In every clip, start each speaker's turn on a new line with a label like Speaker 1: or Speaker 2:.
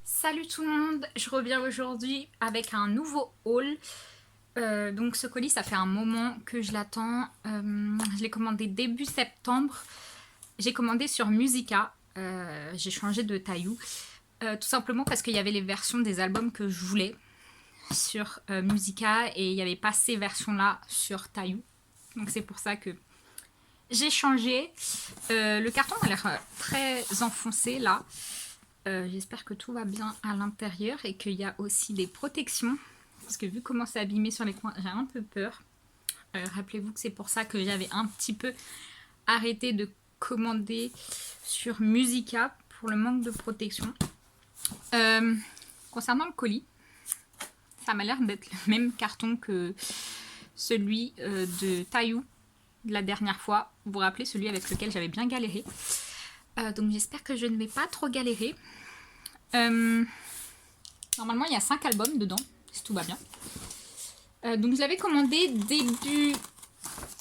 Speaker 1: Salut tout le monde, je reviens aujourd'hui avec un nouveau haul. Donc ce colis, ça fait un moment que je l'attends. Je l'ai commandé début septembre. J'ai commandé sur Musica. J'ai changé de taillou. Tout simplement parce qu'il y avait les versions des albums que je voulais sur Musica et il n'y avait pas ces versions-là sur taillou. Donc c'est pour ça que j'ai changé. Le carton a l'air très enfoncé là. J'espère que tout va bien à l'intérieur et qu'il y a aussi des protections. Parce que vu comment c'est abîmé sur les coins, j'ai un peu peur. Rappelez-vous que c'est pour ça que j'avais un petit peu arrêté de commander sur Musica pour le manque de protection. Concernant le colis, ça m'a l'air d'être le même carton que celui de Taillou de la dernière fois. Vous vous rappelez, celui avec lequel j'avais bien galéré. Donc j'espère que je ne vais pas trop galérer. Normalement il y a 5 albums dedans, si tout va bien. Donc je l'avais commandé début,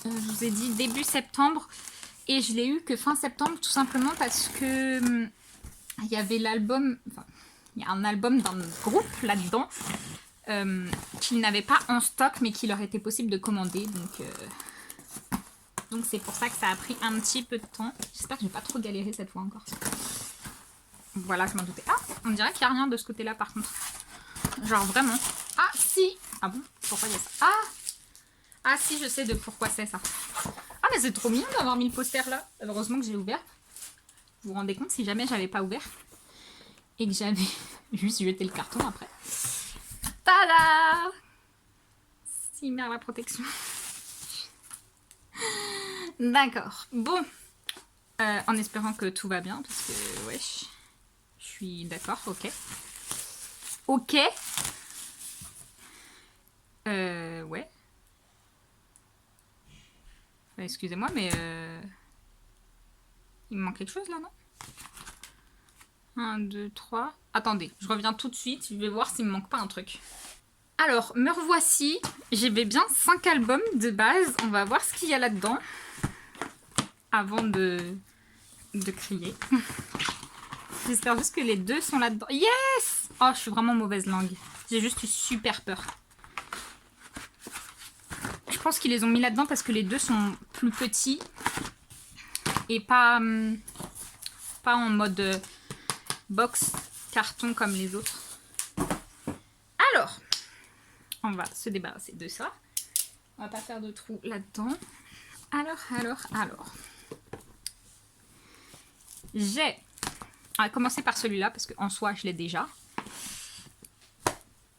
Speaker 1: je vous ai dit début septembre. Et je l'ai eu que fin septembre, tout simplement parce que il y avait l'album, enfin, il y a un album d'un groupe là-dedans qu'ils n'avaient pas en stock mais qu'il leur était possible de commander. Donc c'est pour ça que ça a pris un petit peu de temps. J'espère que je vais pas trop galérer cette fois encore. Voilà, je m'en doutais. Ah, on dirait qu'il n'y a rien de ce côté-là par contre. Genre vraiment. Ah si. Ah bon, pourquoi il y a ça? Ah si, je sais de pourquoi c'est ça. Ah mais c'est trop mignon d'avoir mis le poster là. Heureusement que j'ai ouvert. Vous vous rendez compte si jamais j'avais pas ouvert et que j'avais juste jeté le carton après. Tada! Si merde la protection. D'accord. Bon. En espérant que tout va bien parce que wesh. Je suis d'accord, ok. Ok. Ouais. Excusez-moi, mais il me manque quelque chose là, non? 1, 2, 3. Attendez, je reviens tout de suite. Je vais voir s'il me manque pas un truc. Alors, me revoici. J'avais bien 5 albums de base. On va voir ce qu'il y a là-dedans. Avant de crier. J'espère juste que les deux sont là-dedans. Yes! Oh, je suis vraiment mauvaise langue. J'ai juste eu super peur. Je pense qu'ils les ont mis là-dedans parce que les deux sont plus petits. Et pas en mode box carton comme les autres. Alors, on va se débarrasser de ça. On va pas faire de trou là-dedans. Alors. J'ai... On va commencer par celui-là parce qu'en soi, je l'ai déjà.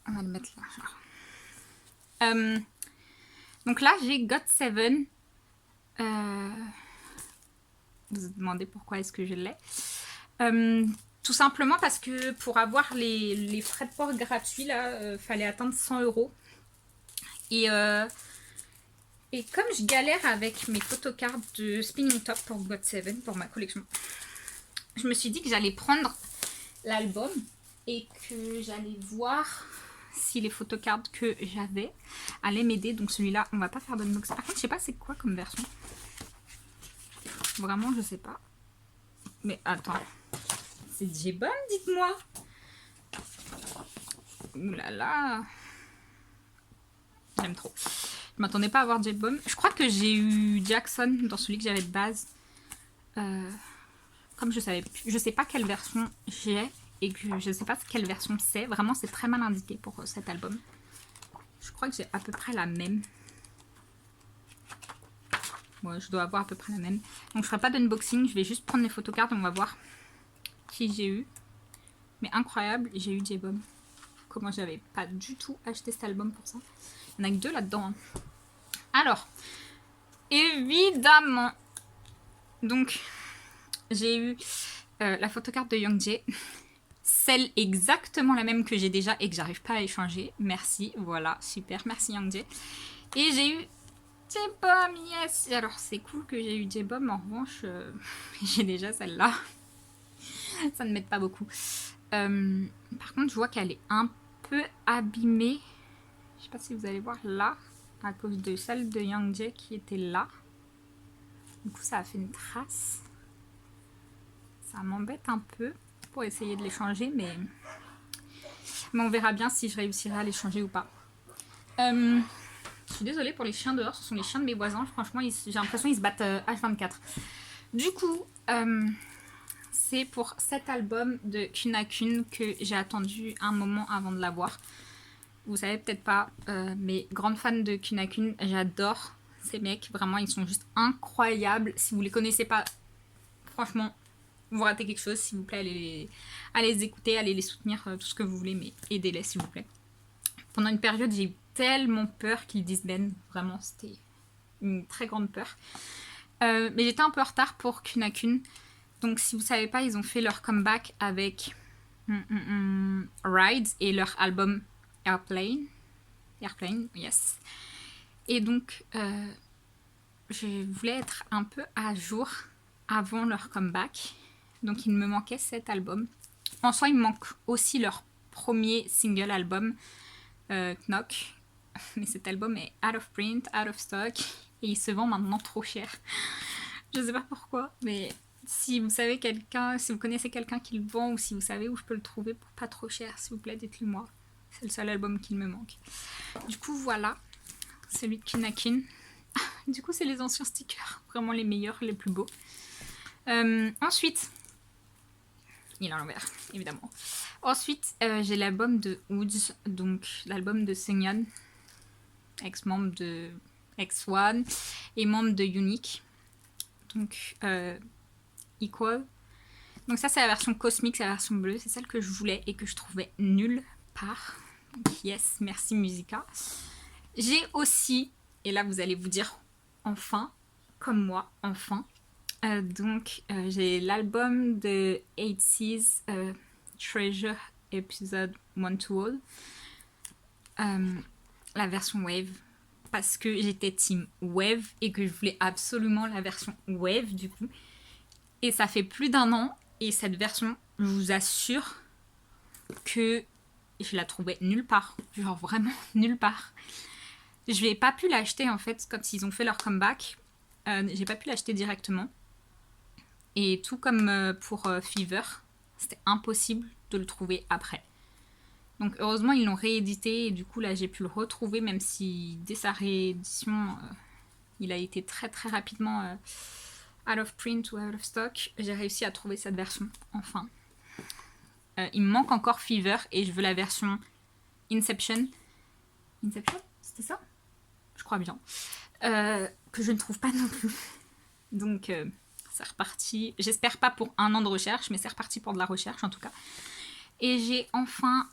Speaker 1: On va le mettre là. Donc là, j'ai GOT7. Vous vous demandez pourquoi est-ce que je l'ai. Tout simplement parce que pour avoir les frais de port gratuits, là, fallait atteindre 100 €. Et comme je galère avec mes photocards de Spinning Top pour GOT7, pour ma collection, je me suis dit que j'allais prendre l'album et que j'allais voir si les photocards que j'avais allaient m'aider. Donc celui-là, on va pas faire d'unboxing. Par contre, je sais pas c'est quoi comme version. Vraiment, je sais pas. Mais attends. C'est J-Bomb, dites-moi. Ouh là là. J'aime trop. Je m'attendais pas à avoir J-Bomb. Je crois que j'ai eu Jackson dans celui que j'avais de base. Comme je sais pas quelle version j'ai et que je sais pas quelle version c'est. Vraiment, c'est très mal indiqué pour cet album. Je crois que j'ai à peu près la même. Ouais, je dois avoir à peu près la même. Donc je ferai pas d'unboxing, je vais juste prendre les photocards et on va voir qui j'ai eu. Mais incroyable, j'ai eu J-Bomb. Comment j'avais pas du tout acheté cet album pour ça. Il n'y en a que 2 là-dedans. Hein. Alors, évidemment. Donc, j'ai eu la photocarte de Youngjae. Celle exactement la même que j'ai déjà et que j'arrive pas à échanger. Merci, voilà, super, merci Youngjae. Et j'ai eu J-Bomb, yes. Alors c'est cool que j'ai eu J-Bomb, en revanche, j'ai déjà celle-là. Ça ne m'aide pas beaucoup. Par contre, je vois qu'elle est un peu abîmée. Je sais pas si vous allez voir là, à cause de celle de Youngjae qui était là. Du coup, ça a fait une trace. Ça m'embête un peu pour essayer de les changer, mais Mais on verra bien si je réussirai à les changer ou pas. Je suis désolée pour les chiens dehors, ce sont les chiens de mes voisins. Franchement, j'ai l'impression qu'ils se battent H24. Du coup, c'est pour cet album de Kunakun que j'ai attendu un moment avant de l'avoir. Vous savez peut-être pas, mais grande fan de Kunakun, j'adore ces mecs. Vraiment, ils sont juste incroyables. Si vous les connaissez pas, franchement, vous ratez quelque chose. S'il vous plaît, allez les écouter, allez les soutenir, tout ce que vous voulez, mais aidez-les s'il vous plaît. Pendant une période, j'ai eu tellement peur qu'ils disbandent. Vraiment, c'était une très grande peur. Mais j'étais un peu en retard pour Kunakun. Donc si vous savez pas, ils ont fait leur comeback avec Rides et leur album Airplane. Airplane, yes. Et donc, je voulais être un peu à jour avant leur comeback. Donc il me manquait cet album. En soi, il me manque aussi leur premier single album, Knock. Mais cet album est out of print, out of stock. Et il se vend maintenant trop cher. Je sais pas pourquoi, mais si vous savez quelqu'un, si vous connaissez quelqu'un qui le vend ou si vous savez où je peux le trouver pour pas trop cher, s'il vous plaît, dites-le moi. C'est le seul album qui me manque. Du coup, voilà, celui de Kunakun. Du coup, c'est les anciens stickers, vraiment les meilleurs, les plus beaux. Ensuite, il est à l'envers, évidemment. Ensuite, j'ai l'album de Woods, donc l'album de Seungyeon, ex-membre de X1 et membre de Unique. Donc, Equal. Donc ça, c'est la version cosmique, c'est la version bleue. C'est celle que je voulais et que je trouvais nulle part. Donc, yes, merci Musica. J'ai aussi, et là vous allez vous dire, enfin, comme moi, enfin. J'ai l'album de 8 Seas Treasure Episode 1 to All. La version Wave. Parce que j'étais team Wave et que je voulais absolument la version Wave du coup. Et ça fait plus d'1 an et cette version, je vous assure que je la trouvais nulle part. Genre vraiment nulle part. Je n'ai pas pu l'acheter en fait quand ils ont fait leur comeback. J'ai pas pu l'acheter directement. Et tout comme pour Fever, c'était impossible de le trouver après. Donc heureusement ils l'ont réédité et du coup là j'ai pu le retrouver même si dès sa réédition il a été très très rapidement out of print ou out of stock. J'ai réussi à trouver cette version enfin. Il me manque encore Fever et je veux la version Inception. Inception, c'était ça? Je crois bien. Que je ne trouve pas non plus. Donc c'est reparti. J'espère pas pour 1 an de recherche mais c'est reparti pour de la recherche en tout cas. Et j'ai enfin...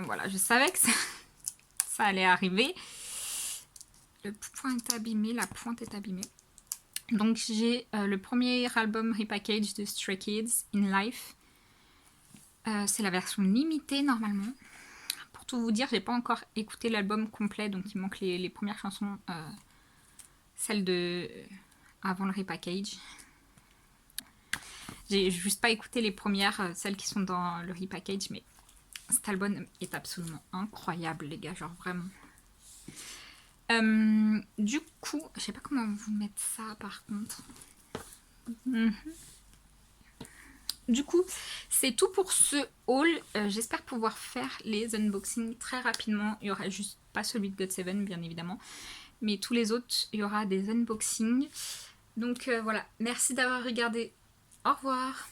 Speaker 1: voilà, je savais que ça allait arriver. Le point est abîmé, la pointe est abîmée. Donc j'ai le premier album repackage de Stray Kids, In Life. C'est la version limitée normalement. Pour tout vous dire, j'ai pas encore écouté l'album complet, donc il manque les premières chansons. Celles de avant le repackage. J'ai juste pas écouté les premières, celles qui sont dans le repackage, mais cet album est absolument incroyable, les gars, genre vraiment. Du coup, je sais pas comment vous mettre ça par contre. Du coup, c'est tout pour ce haul. J'espère pouvoir faire les unboxings très rapidement. Il y aura juste pas celui de GOT7 bien évidemment, mais tous les autres, il y aura des unboxings. Donc voilà, merci d'avoir regardé. Au revoir.